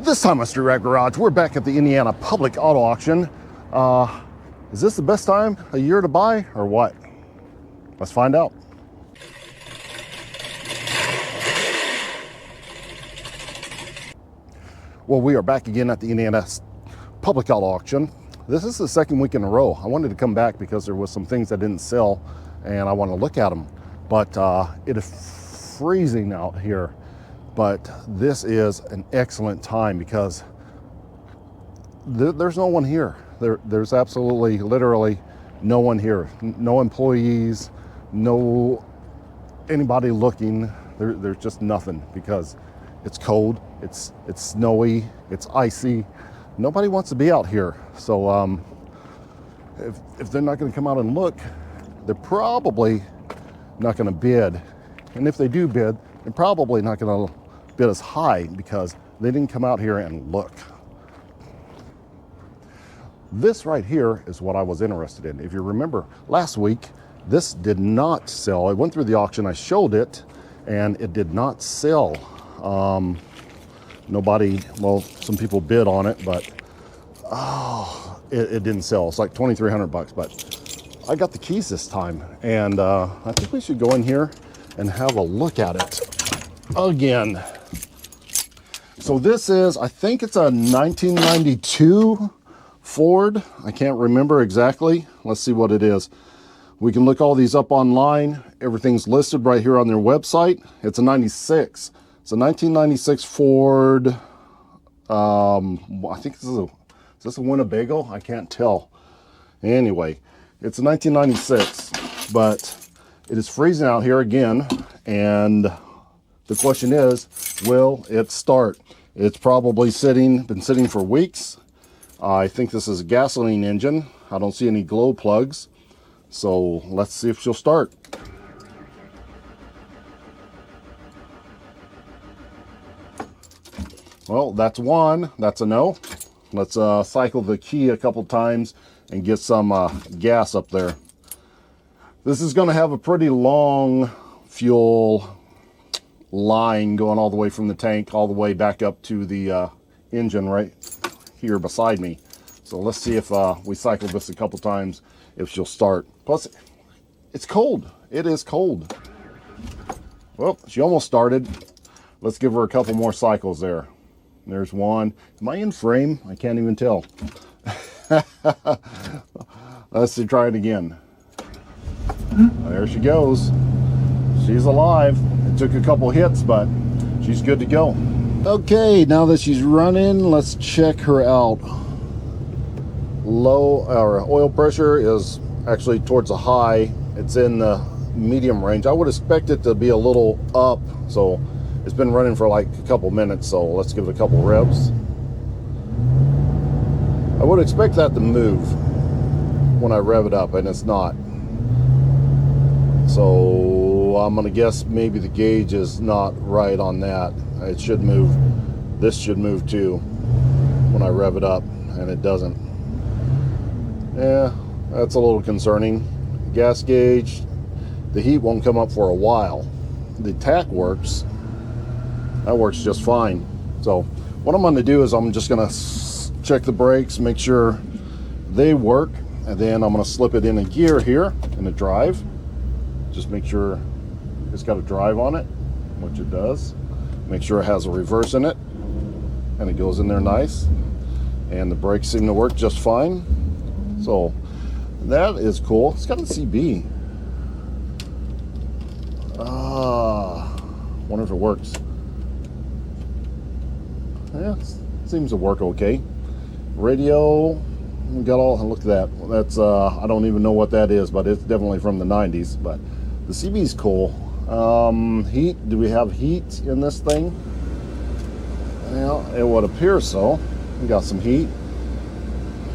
This time on Street Rag Garage, we're back at the Indiana Public Auto Auction. Is this the best time of year to buy or what? Let's find out. Well, we are back again at the Indiana Public Auto Auction. This is the second week in a row. I wanted to come back because there was some things that didn't sell and I want to look at them. But it is freezing out here. But this is an excellent time because there's no one here. There's absolutely, literally no one here. No employees, no anybody looking. There's just nothing because it's cold, it's snowy, it's icy. Nobody wants to be out here. So if they're not going to come out and look, they're probably not going to bid. And if they do bid, they're probably not going to bid as high because they didn't come out here and look. This right here is what I was interested in. If you remember last week, this did not sell. I went through the auction, I showed it, and it did not sell. Nobody, well, some people bid on it, but it didn't sell. It's like $2,300, but I got the keys this time, and I think we should go in here and have a look at it again. So this is, I think it's a 1992 Ford. I can't remember exactly. Let's see what it is. We can look all these up online. Everything's listed right here on their website. It's a 96. It's a 1996 Ford. I think is this a Winnebago? I can't tell. Anyway, it's a 1996, but it is freezing out here again. And the question is, will it start? It's probably been sitting for weeks. I think this is a gasoline engine. I don't see any glow plugs. So let's see if she'll start. Well, that's one. That's a no. Let's cycle the key a couple times and get some gas up there. This is going to have a pretty long fuel line going all the way from the tank all the way back up to the engine right here beside me. So let's see if we cycle this a couple times, if she'll start. Plus, it's cold. It is cold. Well, she almost started. Let's give her a couple more cycles there. There's one. Am I in frame? I can't even tell. Let's see, try it again. There she goes. She's alive. It took a couple hits, but she's good to go. Okay, now that she's running, let's check her out. Our oil pressure is actually towards the high. It's in the medium range. I would expect it to be a little up, so it's been running for like a couple minutes, so let's give it a couple revs. I would expect that to move when I rev it up, and it's not. So I'm gonna guess maybe the gauge is not right on that. It should move. This should move too when I rev it up, and it doesn't. Yeah, that's a little concerning. Gas gauge, the heat won't come up for a while. The tach works. That works just fine. So what I'm going to do is I'm just going to check the brakes, make sure they work, and then I'm going to slip it in a gear here in a drive. Just make sure it's got a drive on it, which it does. Make sure it has a reverse in it, and it goes in there nice. And the brakes seem to work just fine. So that is cool. It's got a CB. Wonder if it works. Yeah, seems to work okay. Radio, we got all, look at that. That's, I don't even know what that is, but it's definitely from the 90s. But the CB's cool. Heat, do we have heat in this thing? Well, it would appear so. We got some heat.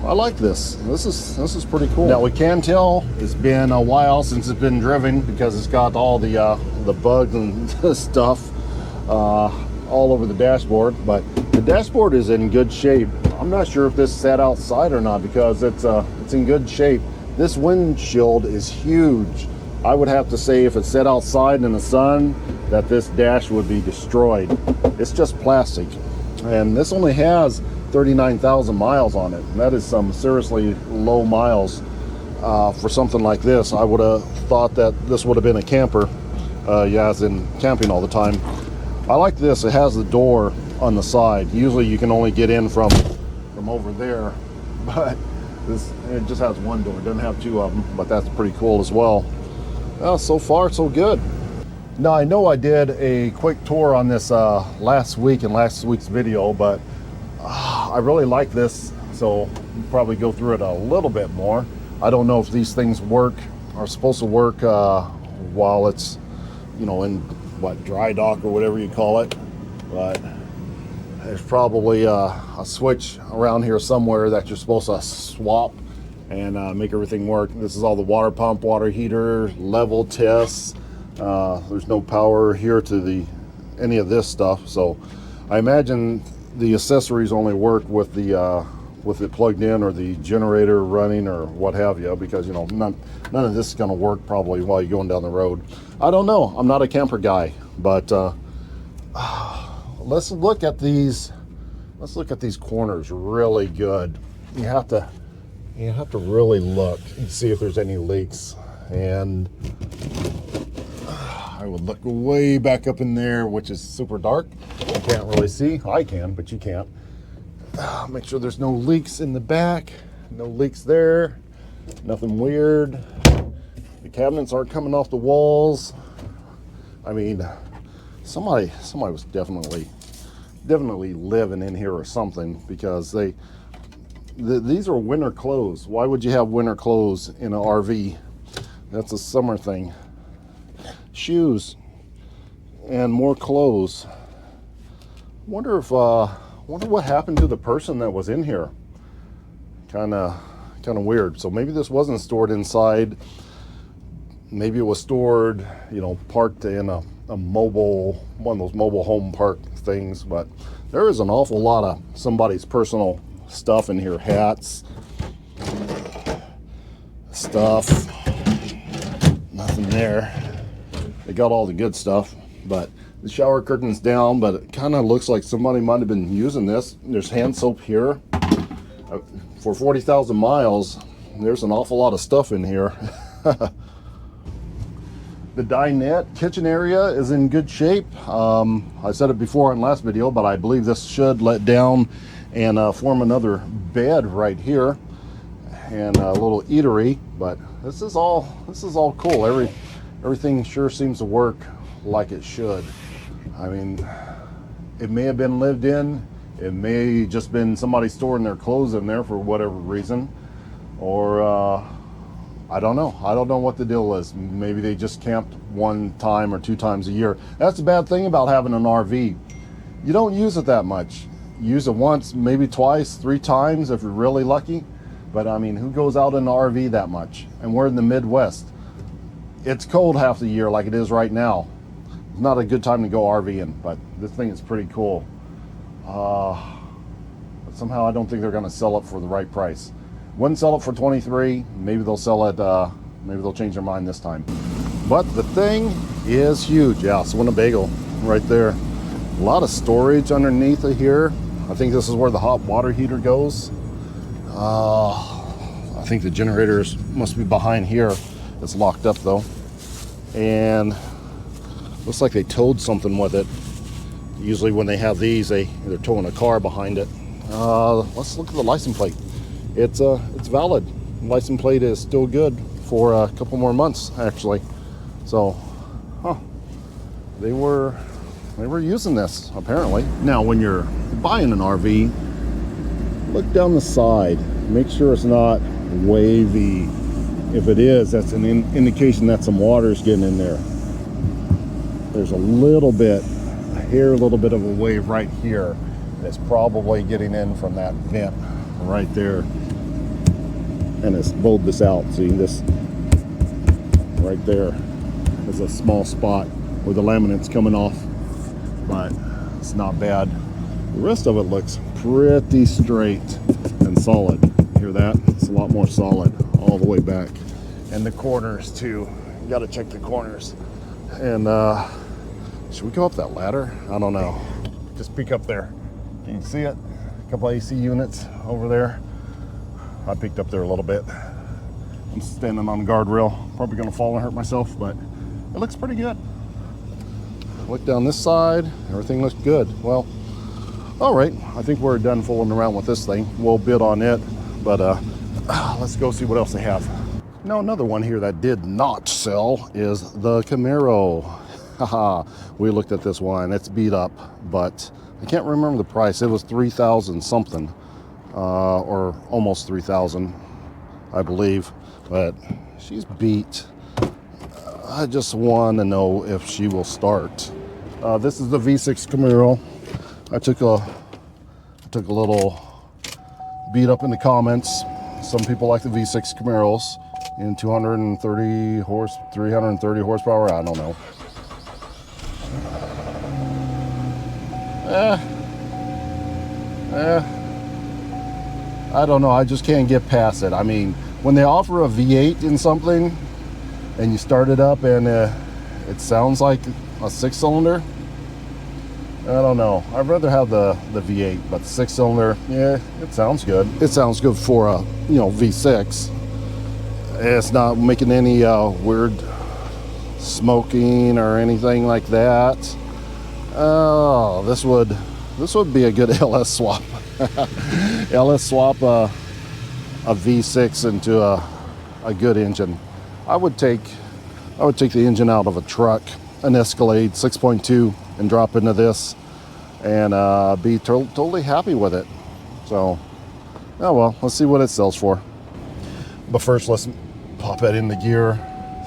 I like this. This is pretty cool. Now we can tell it's been a while since it's been driven because it's got all the bugs and stuff all over the dashboard. But the dashboard is in good shape. I'm not sure if this sat outside or not because it's in good shape. This windshield is huge. I would have to say if it sat outside in the sun that this dash would be destroyed. It's just plastic. And this only has 39,000 miles on it. And that is some seriously low miles for something like this. I would have thought that this would have been a camper, yeah, as in camping all the time. I like this. It has the door on the side. Usually you can only get in from over there, but this, it just has one door. It doesn't have two of them, but that's pretty cool as well. So far so good. Now I know I did a quick tour on this last week in last week's video, but I really like this, so we'll probably go through it a little bit more. I don't know if these things are supposed to work while it's, you know, in what, dry dock or whatever you call it, but there's probably a switch around here somewhere that you're supposed to swap and make everything work. This is all the water pump, water heater, level tests. There's no power here to any of this stuff, so I imagine the accessories only work with it plugged in or the generator running or what have you, because, you know, none of this is going to work probably while you're going down the road. I don't know. I'm not a camper guy, but let's look at these. Let's look at these corners really good. You have to really look and see if there's any leaks. And I would look way back up in there, which is super dark. You can't really see. I can, but you can't. Make sure there's no leaks in the back. No leaks there. Nothing weird. The cabinets aren't coming off the walls. I mean, somebody was definitely living in here or something, because these are winter clothes. Why would you have winter clothes in an RV? That's a summer thing. Shoes and more clothes. Wonder what happened to the person that was in here. Kind of weird. So maybe this wasn't stored inside. Maybe it was stored, you know, parked in a mobile, one of those mobile home park things. But there is an awful lot of somebody's personal stuff in here. Hats, stuff. Nothing there. They got all the good stuff, but the shower curtain's down, but it kind of looks like somebody might have been using this. There's hand soap here. For 40,000 miles, there's an awful lot of stuff in here. The dinette kitchen area is in good shape. I said it before in last video, but I believe this should let down and form another bed right here, and a little eatery. But this is all cool. Everything sure seems to work like it should. I mean, it may have been lived in. It may just been somebody storing their clothes in there for whatever reason, or I don't know. I don't know what the deal is. Maybe they just camped one time or two times a year. That's the bad thing about having an RV. You don't use it that much. You use it once, maybe twice, 3 times if you're really lucky. But I mean, who goes out in an RV that much? And we're in the Midwest. It's cold half the year like it is right now. It's not a good time to go RVing, but this thing is pretty cool. But somehow I don't think they're going to sell it for the right price. Wouldn't sell it for 23. Maybe they'll sell it. Maybe they'll change their mind this time. But the thing is huge. Yeah, it's Winnebago right there. A lot of storage underneath of here. I think this is where the hot water heater goes. I think the generators must be behind here. It's locked up though, and looks like they towed something with it. Usually when they have these, they're towing a car behind it. Let's look at the license plate. It's valid. The license plate is still good for a couple more months actually. So, they were using this apparently. Now, when you're buying an RV, look down the side. Make sure it's not wavy. If it is, that's an indication that some water is getting in there. There's a little bit of a wave right here that's probably getting in from that vent right there, and it's bowled this out. See this right there is a small spot where the laminate's coming off, but it's not bad. The rest of it looks pretty straight and solid. Hear that? It's a lot more solid all the way back. And the corners too. You got to check the corners. And should we go up that ladder? I don't know. Just peek up there. Can you see it? A couple AC units over there. I peeked up there a little bit. I'm standing on the guardrail. Probably gonna fall and hurt myself, but it looks pretty good. Look down this side, everything looks good. Well, all right, I think we're done fooling around with this thing. We'll bid on it, but let's go see what else they have. Now, another one here that did not sell is the Camaro. Haha, we looked at this one. It's beat up, but I can't remember the price. It was 3,000 something, or almost 3,000, I believe. But she's beat. I just want to know if she will start. This is the V6 Camaro. I took a little beat up in the comments. Some people like the V6 Camaros in 330 horsepower. I don't know. I don't know. I just can't get past it. I mean, when they offer a V8 in something and you start it up and it sounds like a 6-cylinder, I don't know. I'd rather have the V8, but the 6-cylinder, yeah, it sounds good. It sounds good for a V6. It's not making any weird smoking or anything like that. Oh, this would be a good LS swap. LS swap a V6 into a good engine. I would take the engine out of a truck, an Escalade 6.2, and drop into this and be totally happy with it. So, oh well, let's see what it sells for. But first, let's pop that in the gear.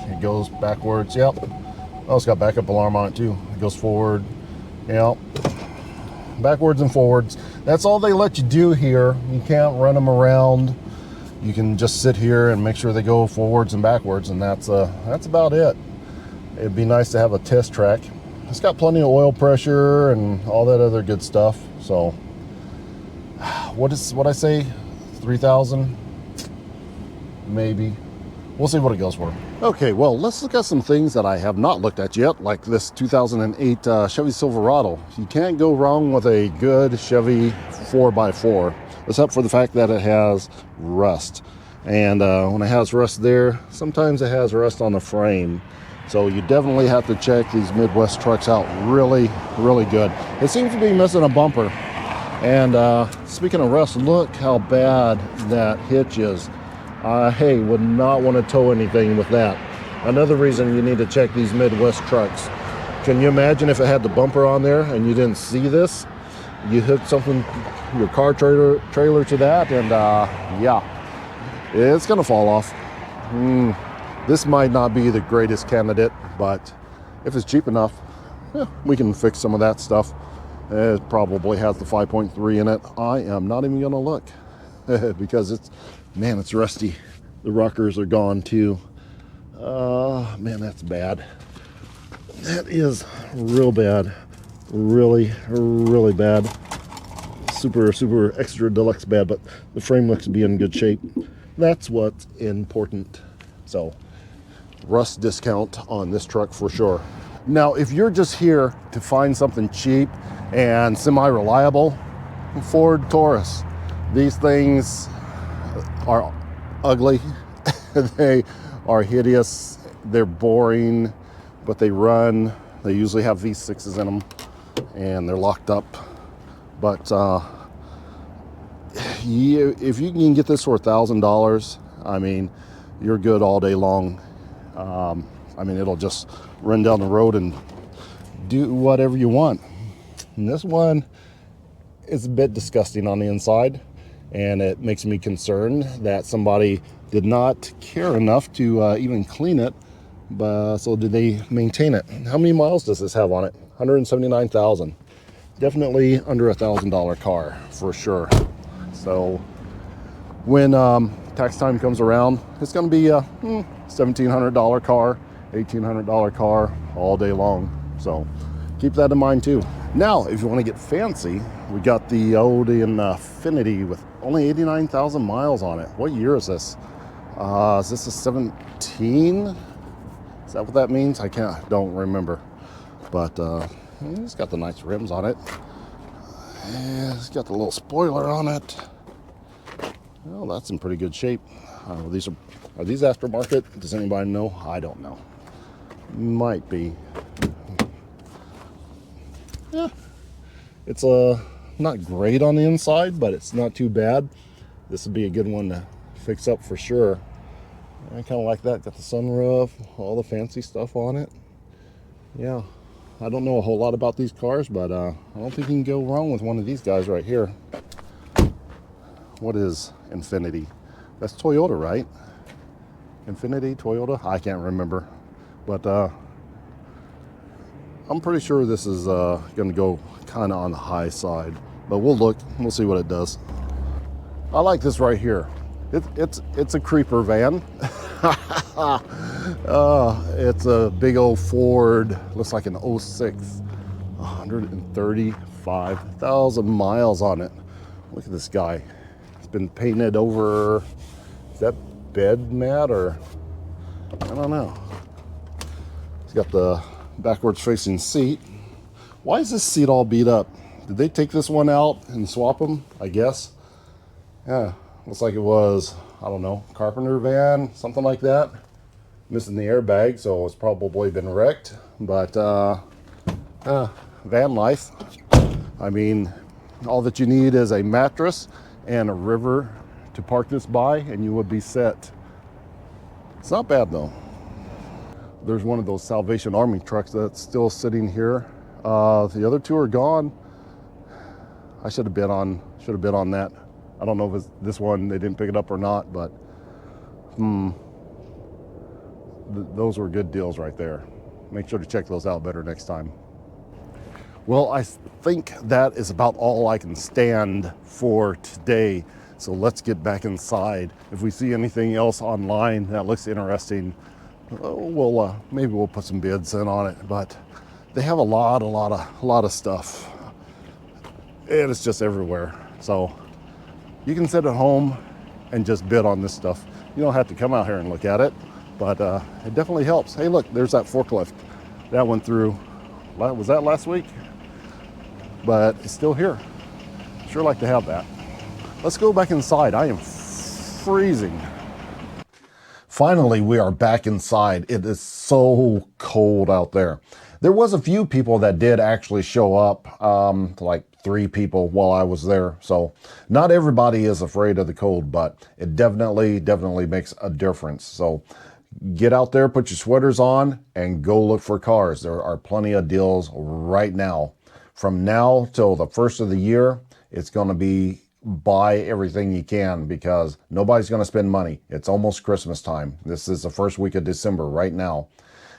It goes backwards. Yep. Oh, it's got backup alarm on it too. It goes forward. Yep. Backwards and forwards. That's all they let you do here. You can't run them around. You can just sit here and make sure they go forwards and backwards, and that's about it. It'd be nice to have a test track. It's got plenty of oil pressure and all that other good stuff. So, what I say? 3,000? Maybe. We'll see what it goes for. Okay, well, let's look at some things that I have not looked at yet, like this 2008 Chevy Silverado. You can't go wrong with a good Chevy 4x4, except for the fact that it has rust. And when it has rust there, sometimes it has rust on the frame. So you definitely have to check these Midwest trucks out really, really good. It seems to be missing a bumper. And speaking of rust, look how bad that hitch is. Hey, would not want to tow anything with that. Another reason you need to check these Midwest trucks. Can you imagine if it had the bumper on there and you didn't see this? You hook something, your car trailer to that, and yeah, it's gonna fall off. This might not be the greatest candidate, but if it's cheap enough, yeah, we can fix some of that stuff. It probably has the 5.3 in it. I am not even gonna look because it's rusty. The rockers are gone too. Man, that's bad. That is real bad. Really, really bad. Super, super extra deluxe bad, but the frame looks to be in good shape. That's what's important. So, rust discount on this truck for sure. Now, if you're just here to find something cheap and semi-reliable, Ford Taurus. These things are ugly. They are hideous. They're boring, but they run. They usually have V6s in them, and they're locked up. But if you can get this for $1,000, I mean, you're good all day long. I mean, it'll just run down the road and do whatever you want. And this one is a bit disgusting on the inside, and it makes me concerned that somebody did not care enough to even clean it. But so did they maintain it? How many miles does this have on it? 179,000. Definitely under $1,000 car for sure. So when tax time comes around, it's going to be a $1,700 car, $1,800 car all day long. So keep that in mind too. Now, if you want to get fancy, we got the old Infiniti with only 89,000 miles on it. What year is this? Is this a 17? Is that what that means? Don't remember. But it's got the nice rims on it. And it's got the little spoiler on it. Well, that's in pretty good shape. Are these aftermarket? Does anybody know? I don't know. Might be. Yeah, it's not great on the inside, but it's not too bad. This would be a good one to fix up for sure. I kind of like that. Got the sunroof, all the fancy stuff on it. Yeah, I don't know a whole lot about these cars, but I don't think you can go wrong with one of these guys right here. What is Infiniti? That's Toyota, right? Infiniti, Toyota? I can't remember. But I'm pretty sure this is going to go kind of on the high side. But we'll look. We'll see what it does. I like this right here. It's a creeper van. It's a big old Ford. Looks like an '06. 135,000 miles on it. Look at this guy. It's been painted over. Is that bed mat or I don't know. It's got the backwards facing seat. Why is this seat all beat up? Did they take this one out and swap them? I guess. Yeah, looks like it was, I don't know, carpenter van, something like that. Missing the airbag, so it's probably been wrecked. But van life. I mean, all that you need is a mattress and a river to park this by, and you would be set. It's not bad though. There's one of those Salvation Army trucks that's still sitting here. The other two are gone. I should have bid on that. I don't know if it's this one, they didn't pick it up or not, but those were good deals right there. Make sure to check those out better next time. Well, I think that is about all I can stand for today. So let's get back inside. If we see anything else online that looks interesting, maybe we'll put some bids in on it. But they have a lot of stuff, and it's just everywhere. So you can sit at home and just bid on this stuff. You don't have to come out here and look at it, but it definitely helps. Hey, look, there's that forklift. That went through, was that last week? But it's still here. Sure like to have that. Let's go back inside. I am freezing. Finally, we are back inside. It is so cold out there. There was a few people that did actually show up, like 3 people while I was there. So not everybody is afraid of the cold, but it definitely makes a difference. So get out there, put your sweaters on, and go look for cars. There are plenty of deals right now. From now till the first of the year, it's going to be buy everything you can because nobody's going to spend money. It's almost Christmas time. This is the first week of December right now.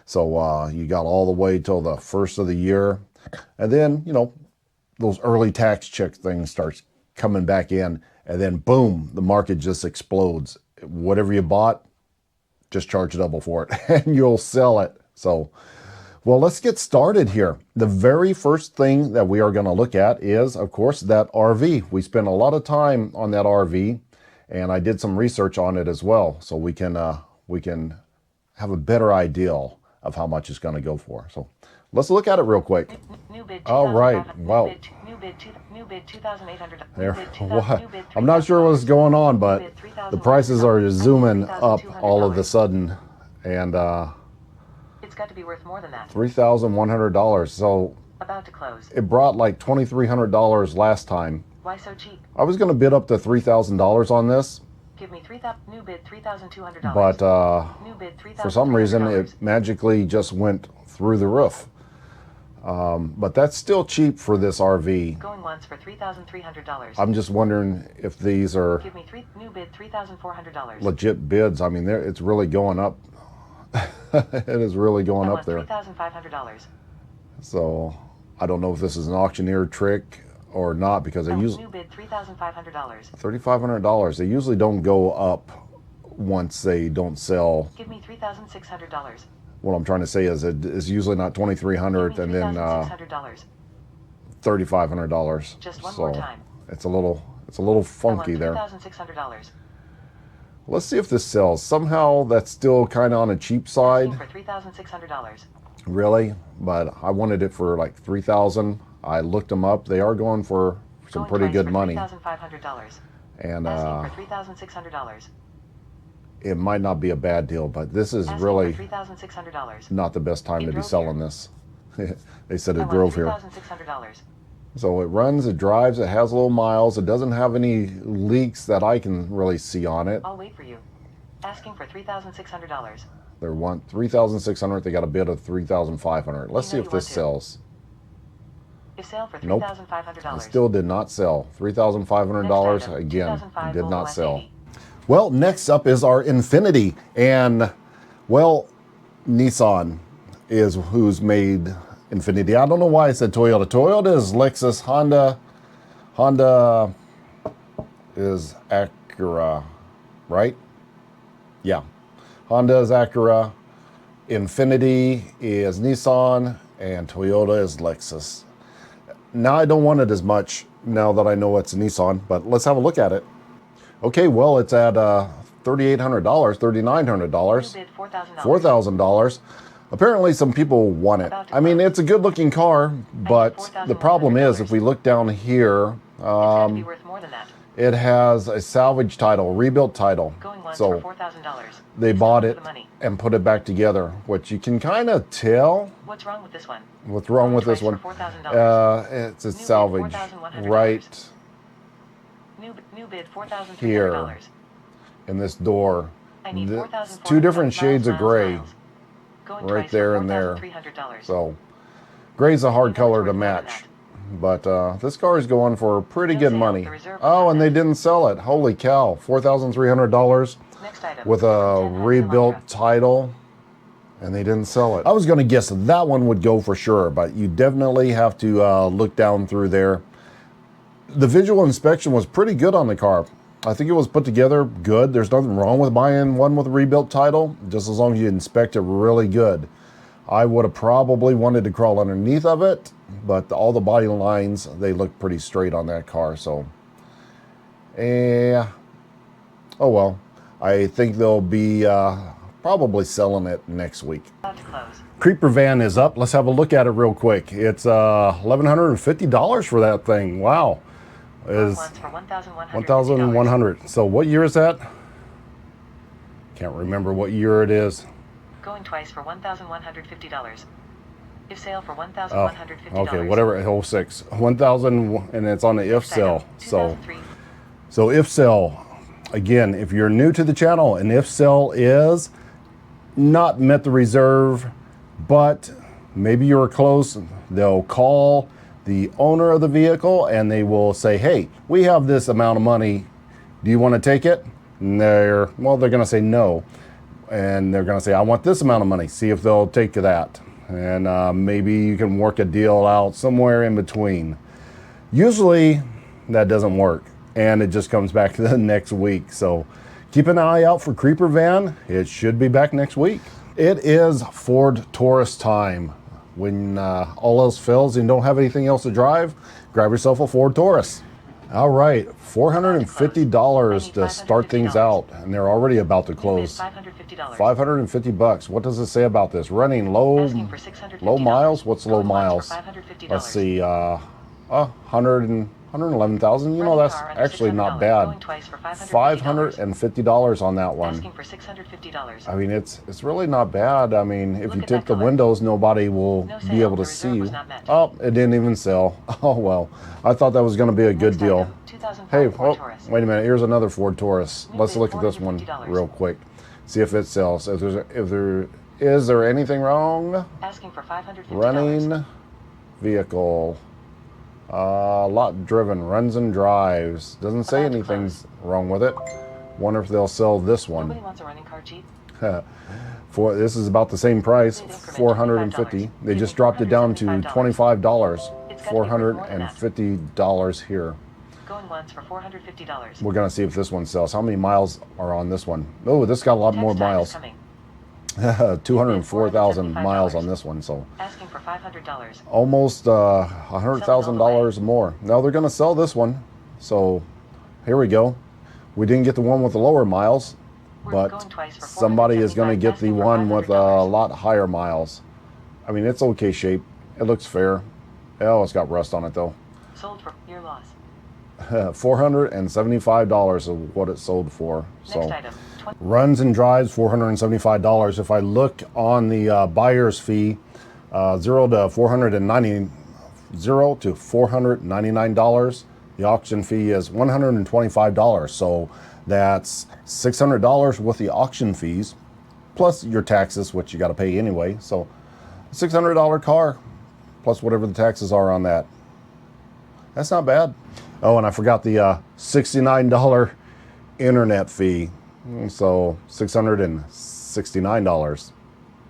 So you got all the way till the first of the year. And then, you know, those early tax check things starts coming back in. And then boom, the market just explodes. Whatever you bought, just charge double for it and you'll sell it. So, well, let's get started here. The very first thing that we are going to look at is, of course, that RV. We spent a lot of time on that RV, and I did some research on it as well, so we can have a better idea of how much it's going to go for. So let's look at it real quick. All right. Wow. New bid $2,800. There. What? I'm not sure what's going on, but the prices are zooming up all of a sudden, and it's got to be worth more than that. $3,100. So about to close. It brought like $2,300 last time. Why so cheap? I was going to bid up to $3,000 on this. Give me new bid $3,200. But new bid $3,300. for some reason, it magically just went through the roof. But that's still cheap for this RV. Going once for $3,300. I'm just wondering if these are Give me new bid $3,400. legit bids. I mean, it's really going up. It is really going up there. $3,500. So I don't know if this is an auctioneer trick or not because they usually new bid $3,500. $3,500. They usually don't go up once they don't sell. Give me $3,600. What I'm trying to say is it's usually not $2,300 and then $3,500. Just one more time. It's a little funky there. $3,600. Let's see if this sells. Somehow that's still kind of on a cheap side. For $3,600. Really? But I wanted it for like $3,000. I looked them up. They are going for some Going pretty twice good for money. $3,500. And Asking for $3,600. it might not be a bad deal, but this is Asking really for $3,600. not the best time It to be drove selling here. this. They said I it want drove here. $3,600. So it runs, it drives, it has little miles. It doesn't have any leaks that I can really see on it. I'll wait for you. Asking for $3,600. They want $3,600. They got a bid of $3,500. Let's see if this sells. If sale for Nope. $3,500. It still did not sell. $3,500 Next item, again 2005 did Volvo not sell. S80. Well, next up is our Infiniti, and well, Nissan is who's made Infiniti. I don't know why I said Toyota. Toyota is Lexus. Honda is Acura, right? Yeah. Honda is Acura. Infiniti is Nissan, and Toyota is Lexus. Now I don't want it as much now that I know it's a Nissan, but let's have a look at it. Okay, well, it's at $3,800, $3,900, You bid $4,000. $4,000. Apparently, some people want it. I mean, it's a good-looking car, but the problem is, if we look down here, It's got to be worth more than that. it has a salvage title, rebuilt title. Going once So for $4,000. they It's bought not it for the money. and put it back together, which you can kind of tell. What's wrong with this one? What's wrong with this Twice one? for $4,000. It's a New bid, salvage, $4,100. right New bid $4,300. here in this door. I need It's two different shades of gray, Going right twice there for and there. $4,300. So gray's a hard You know color it's to worth more than match. that. But this car is going for pretty No good sale, money. the reserve Oh, was and not they met. didn't sell it. Holy cow. $4,300 Next item. with a 10 rebuilt Elantra. title, and they didn't sell it. I was going to guess that one would go for sure, but you definitely have to look down through there. The visual inspection was pretty good on the car. I think it was put together good. There's nothing wrong with buying one with a rebuilt title, just as long as you inspect it really good. I would have probably wanted to crawl underneath of it, but all the body lines, they look pretty straight on that car. So, oh well. I think they'll be probably selling it next week. About to close. Creeper van is up. Let's have a look at it real quick. It's $1,150 for that thing. Wow. Is Once for $1,150. 1,100. So what year is that? Can't remember what year it is. Going twice for $1,150. If sale for Oh, $1,150. okay, whatever. 06, 1,000, and it's on the if Next item, sale. So 2003. if sale. Again, if you're new to the channel, and if sale is not met the reserve, but maybe you were close, they'll call the owner of the vehicle and they will say, hey, we have this amount of money. Do you want to take it? And they're going to say no. And they're going to say, I want this amount of money. See if they'll take that. And maybe you can work a deal out somewhere in between. Usually that doesn't work, and it just comes back to the next week. So keep an eye out for Creeper Van. It should be back next week. It is Ford Taurus time. When all else fails and you don't have anything else to drive, grab yourself a Ford Taurus. All right, $450 to start things out, and they're already about to close. $550. $550. What does it say about this? Running low, Asking for $650. low miles. What's low Going once miles? for $550. Let's see. 111,000. You know, that's actually not bad. Going twice for $550 on that one. Asking for $650. I mean, it's really not bad. I mean, if Look you at tip that the color. windows, nobody will No be sale. able to The see reserve you. was not met. Oh, it didn't even sell. Oh well, I thought that was going to be a good Next deal. item, 2005 Hey, Ford oh, Taurus. wait a minute. Here's another Ford Taurus. New Let's bid, look at this one $450. real quick. See if it sells. If there anything wrong? Asking for $550. Running vehicle. Lot driven. Runs and drives. Doesn't say About to anything's wrong with it. Wonder if they'll sell this one. Nobody wants a running car cheap. This is about the same price, Bid increment, $450. $25. They just dropped it down to $25. It's gotta be worth more than that. $450 here. Going once for $450. We're gonna see if this one sells. How many miles are on this one? Oh, this got a lot more Next time is miles. coming. 204,000 miles on this one, so Asking for $500. almost $100,000 more. Now they're gonna sell this one, so here we go. We didn't get the one with the lower miles, We're but going twice for somebody is going to get the asking for one with a $500. lot higher miles. I mean, it's okay shape. It looks fair. Oh, it's got rust on it though. Sold for your loss. $475 is what it sold for. Next So item. runs and drives $475. If I look on the buyer's fee, 0 to $499, the auction fee is $125. So that's $600 with the auction fees, plus your taxes, which you got to pay anyway. So $600 car, plus whatever the taxes are on that. That's not bad. Oh, and I forgot the $69 internet fee. So $669.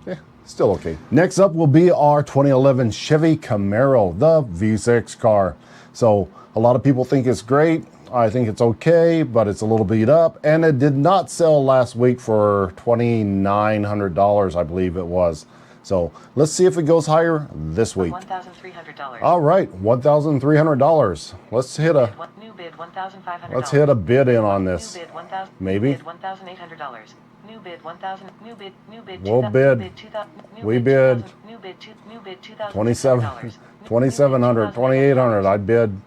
Yeah, still okay. Next up will be our 2011 Chevy Camaro, the V6 car. So a lot of people think it's great. I think it's okay, but it's a little beat up. And it did not sell last week for $2,900, I believe it was. So let's see if it goes higher this week. $1,300. All right, $1,300. Let's hit a New bid $1,500. let's hit a bid in on this. New bid 1,000. Maybe. New bid $1,800. New bid 1,000. New bid. We'll bid. We bid. New bid 2,000. 2,700, 2,800. I'd bid.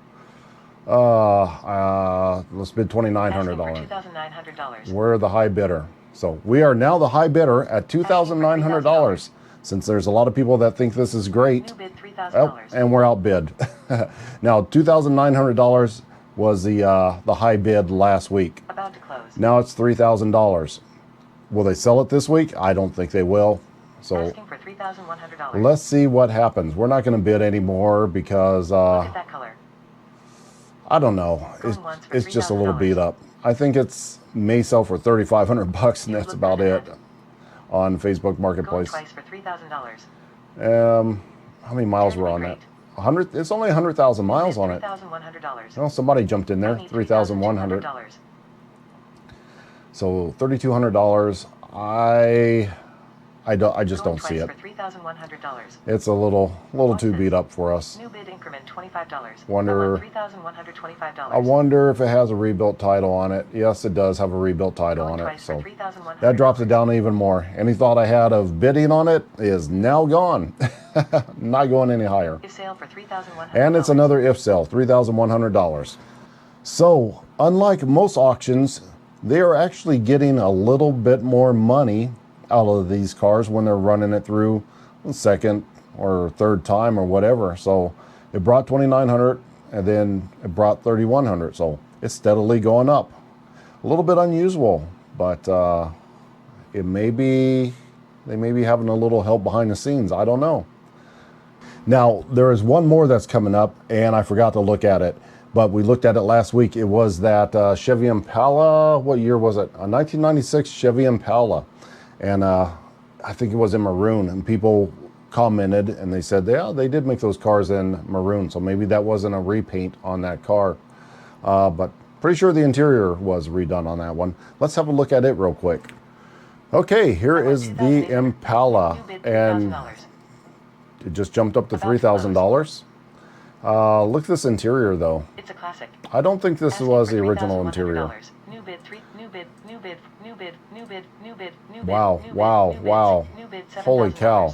Let's bid $2,900. $2,900. We're the high bidder. So we are now the high bidder at $2,900. Since there's a lot of people that think this is great. New bid $3,000. Oh, and we're outbid. Now $2,900 was the high bid last week. About to close. Now it's $3,000. Will they sell it this week? I don't think they will. So Asking for $3,100. let's see what happens. We're not going to bid anymore because Look at that color. I don't know. It's just a little beat up. I think it's may sell for $3,500 and that's about it on Facebook Marketplace. Going twice for $3,000. How many miles were on that? 100. It's only 100,000 miles on it. $3,100. Well, somebody jumped in there. 3,100. So $3,200. I just don't see it. For $3,100. It's a little too beat up for us. New bid increment $25. Wonder. $3,125. I wonder if it has a rebuilt title on it. Yes, it does have a rebuilt title on it. So that drops it down even more. Any thought I had of bidding on it is now gone. Not going any higher. If sale for $3,100. And it's another if sale, $3,100. So unlike most auctions, they are actually getting a little bit more money out of these cars when they're running it through the second or third time or whatever. So it brought $2,900 and then it brought $3,100. So it's steadily going up. A little bit unusual, but they may be having a little help behind the scenes. I don't know. Now there is one more that's coming up and I forgot to look at it, but we looked at it last week. It was that Chevy Impala. What year was it? A 1996 Chevy Impala. And I think it was in maroon, and people commented and they said, yeah, they did make those cars in maroon, so maybe that wasn't a repaint on that car, but pretty sure the interior was redone on that one. Let's have a look at it real quick. Okay, here is the Impala, and it just jumped up to $3,000. Look at this interior though. It's a classic. I don't think this was the original interior. New bid, new bid. Wow. Holy cow.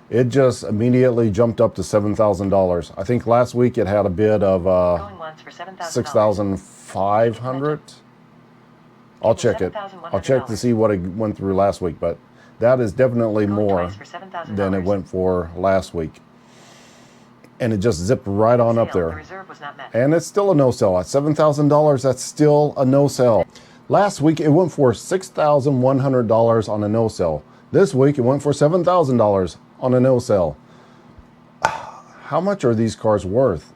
It just immediately jumped up to $7,000. I think last week it had a bid of $6,500. I'll check it. I'll check to see what it went through last week, but that is definitely more than it went for last week. And it just zipped right on up there. And it's still a no-sell. At $7,000, that's still a no-sell. Last week, it went for $6,100 on a no-sell. This week, it went for $7,000 on a no-sell. How much are these cars worth?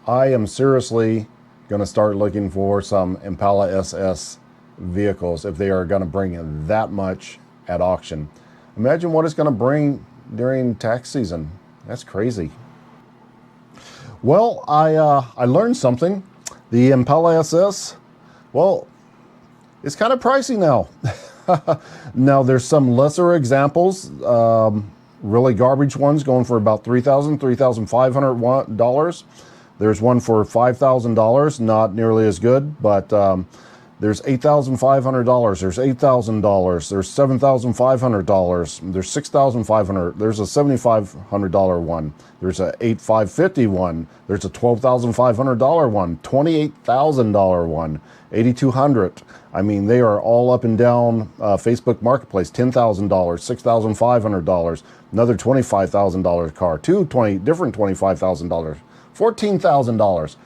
I am seriously going to start looking for some Impala SS vehicles if they are going to bring that much at auction. Imagine what it's going to bring during tax season. That's crazy. Well, I learned something. The Impala SS, well, it's kind of pricey now. Now there's some lesser examples, really garbage ones going for about $3,000, $3,500. There's one for $5,000, not nearly as good, but There's $8,500. There's $8,000. There's $7,500. There's $6,500. There's a $7,500 one. There's a $8,550 one. There's a $12,500 one. $28,000 one. $8,200. I mean, they are all up and down Facebook Marketplace. $10,000, $6,500. Another $25,000 car. Different $25,000. $14,000.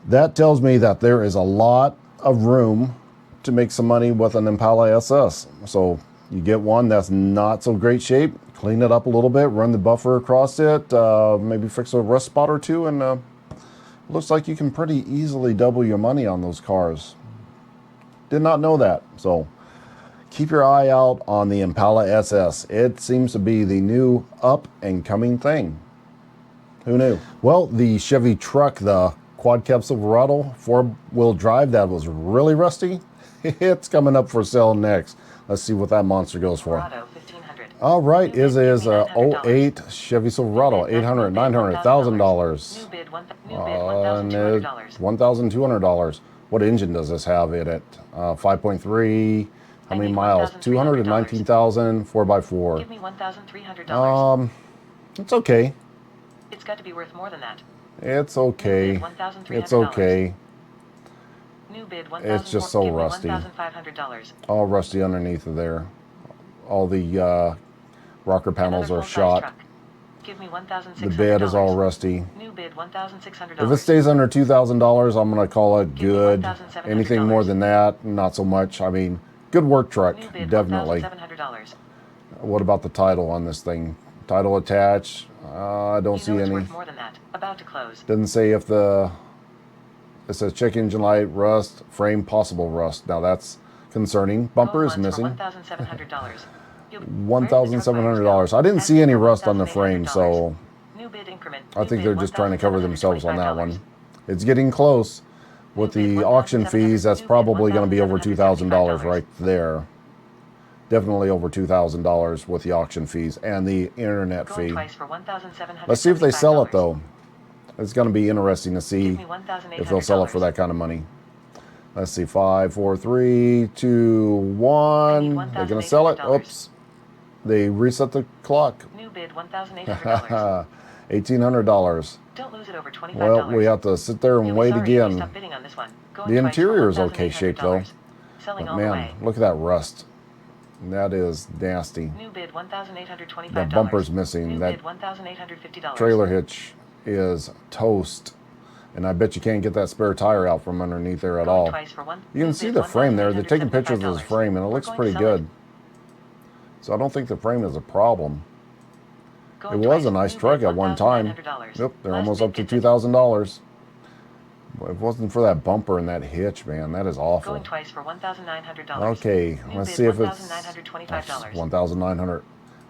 That tells me that there is a lot of room to make some money with an Impala SS. So you get one that's not so great shape, clean it up a little bit, run the buffer across it, maybe fix a rust spot or two, and looks like you can pretty easily double your money on those cars. Did not know that. So keep your eye out on the Impala SS. It seems to be the new up and coming thing. Who knew? Well, the Chevy truck, the quad cab Silverado 4-wheel drive that was really rusty, it's coming up for sale next. Let's see what that monster goes for. All right, is a 08 Chevy Silverado, $800, $900, $1,000. And $1,200. What engine does this have in it? 5.3. How many miles? 219,000. 4x4. Give me $1,300. It's okay. It's got to be worth more than that. It's okay. It's okay. New bid, It's just so rusty. $1,500. All rusty underneath of there. All the rocker panels are shot. Give me $1,600. The bed is all rusty. New bid, $1,600. If it stays under $2,000, I'm going to call it good. Anything more than that, not so much. I mean, good work truck, New bid, definitely. $1,700. What about the title on this thing? Title attached? I don't see any. Worth more than that. About to close. Doesn't say if it says check engine light, rust, frame, possible rust. Now that's concerning. Bumper is missing. $1,700. $1,700. I didn't see any rust on the frame, so New bid increment. I think they're just trying to cover themselves on that one. It's getting close. With the auction fees, that's probably going to be over $2,000 right there. Definitely over $2,000 with the auction fees and the internet fee. Let's see if they sell it, though. It's going to be interesting to see if they'll sell it for that kind of money. Let's see, 5, 4, 3, 2, 1. They're going to sell it. Oops. They reset the clock. New bid, $1,800. $1,800. Don't lose it over $25. Well, we have to sit there and wait again. Stop bidding on this one. The interior is okay shape, though. Selling But all the way. man, look at that rust. That is nasty. New bid, $1,825. That bumper's missing. New That bid, $1,850. trailer hitch is toast. And I bet you can't get that spare tire out from underneath there at all. You can see the frame there. They're taking pictures of the frame, and it looks pretty good. So I don't think the frame is a problem. It was a nice truck at one time. Yep, they're almost up to $2,000. If it wasn't for that bumper and that hitch, man, that is awful. Going twice for $1,900. Okay, New let's bid, see if it's $1,925. $1,900.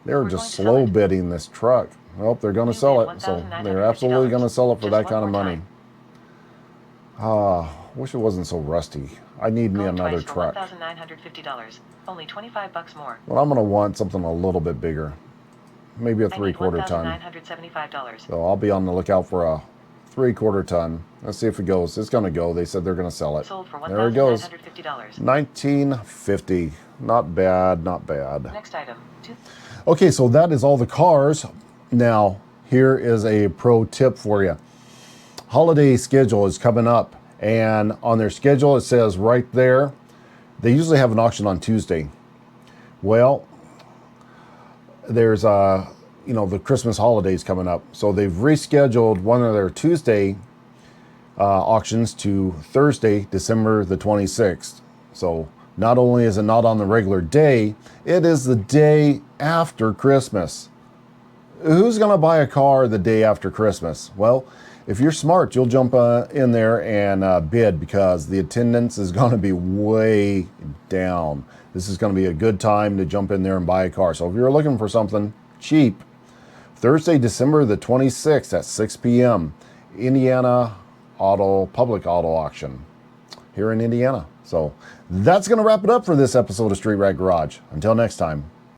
They're We're just going to sell slow it. bidding this truck. Well, they're going to New sell bid, it, so they're absolutely going to sell it for Just that one kind of more money. time. Wish it wasn't so rusty. I need me Going another twice for truck. $1,950. Only $25 more. Well, I'm going to want something a little bit bigger. Maybe a I need 3/4 ton. $1,975. So I'll be on the lookout for a 3/4 ton. Let's see if it goes. It's going to go. They said they're going to sell it. Sold for There it goes. $1,950. $1,950. Not bad, not bad. Next item. Okay, so that is all the cars. Now, here is a pro tip for you. Holiday schedule is coming up, and on their schedule it says right there, they usually have an auction on Tuesday. Well, there's the Christmas holidays coming up, so they've rescheduled one of their Tuesday auctions to Thursday, December the 26th. So not only is it not on the regular day, it is the day after Christmas. Who's going to buy a car the day after Christmas? Well, if you're smart, you'll jump in there and bid, because the attendance is going to be way down. This is going to be a good time to jump in there and buy a car. So if you're looking for something cheap, Thursday, December the 26th at 6 p.m., Indiana Public Auto Auction here in Indiana. So that's going to wrap it up for this episode of Street Rag Garage. Until next time.